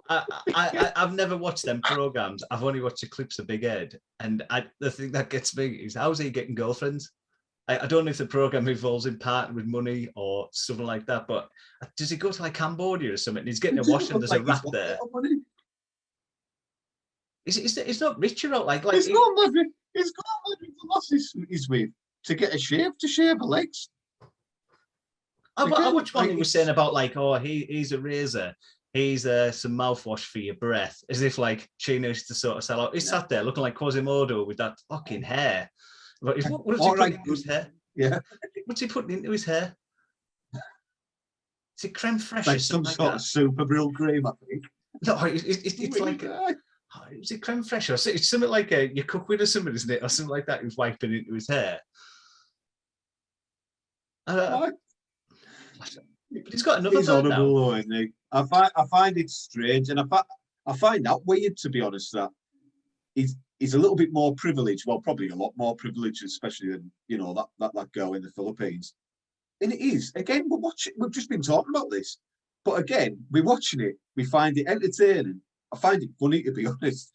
I've never watched them programs. I've only watched the clips of Big Ed, and the thing that gets me is how's he getting girlfriends? I don't know if the program involves him parting with money or something like that, but does he go to like Cambodia or something? And he's getting a Does wash it and look there's a like he's rat got a bit there. of money? It's not richer out like He's got money. He's got money to loss his with to get a shave to shave her legs. I Again, watched one like, he was saying about like, oh, he's a razor. He's some mouthwash for your breath, as if like she knows to sort of sell out. He sat there looking like Quasimodo with that fucking hair. What was he all putting right, into his hair? yeah, What's he putting into his hair? Is it creme fraiche or like some something sort like of that? super brill cream, I think. No, it's like is it creme fraiche or it's something like you cook with or something, isn't it, or something like that? He was wiping into his hair. But he's got another He's bird now. horrible, though, isn't he? I find it strange, and I find that weird, to be honest. That he's a little bit more privileged. Well, probably a lot more privileged, especially than that girl in the Philippines. And it is again. We've just been talking about this, but again, we're watching it. We find it entertaining. I find it funny, to be honest,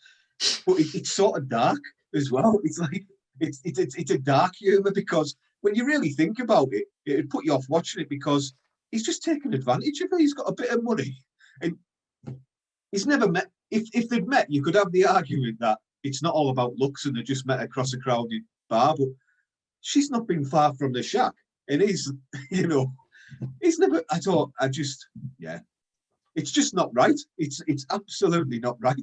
but it's sort of dark as well. It's like it's a dark humor, because when you really think about it, it'd put you off watching it, because he's just taking advantage of her. He's got a bit of money, and he's never met. If they'd met, you could have the argument that it's not all about looks and they just met across a crowded bar. But she's not been far from the shack, and he's never. Yeah, it's just not right. It's absolutely not right.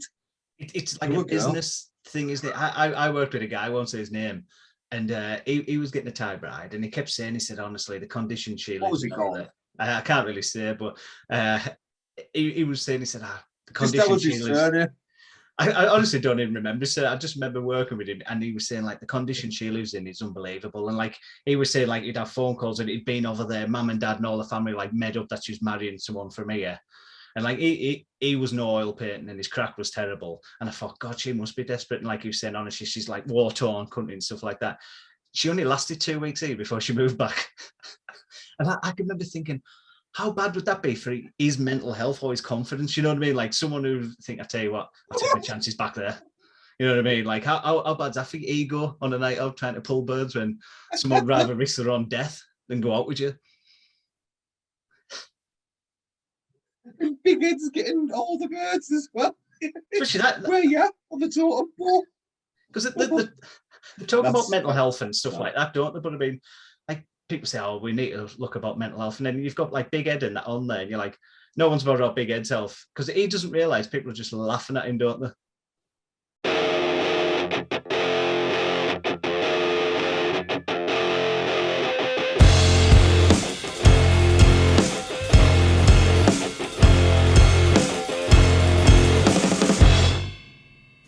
It's like a business thing, isn't it? I worked with a guy, I won't say his name, and he was getting a Thai bride, and he kept saying, he said, honestly, the condition she lives in. What was he called? I can't really say, but he was saying, he said, the Just condition tell us she his lives. surname. I honestly don't even remember. So I just remember working with him, and he was saying like the condition she lives in is unbelievable. And like he was saying, like he'd have phone calls and he'd been over there, mum and dad and all the family like made up that she was marrying someone from here. And like he was no oil painting and his crack was terrible. And I thought, God, she must be desperate. And like you were saying, honestly, she's like war torn country and stuff like that. She only lasted 2 weeks here before she moved back. And I can remember thinking, how bad would that be for his mental health or his confidence? You know what I mean? Like someone who think, I tell you what, I'll take my chances back there. You know what I mean? Like how bad's that for your ego on a night out trying to pull birds when someone would rather risk their own death than go out with you? Big Ed's getting all the birds as well. Especially that. Where you at on the totem pole? Because they talk about mental health and stuff like that, don't they? But I mean, like people say, oh, we need to look about mental health. And then you've got like Big Ed and that on there, and you're like, no one's bothered about Big Ed's health because he doesn't realise people are just laughing at him, don't they?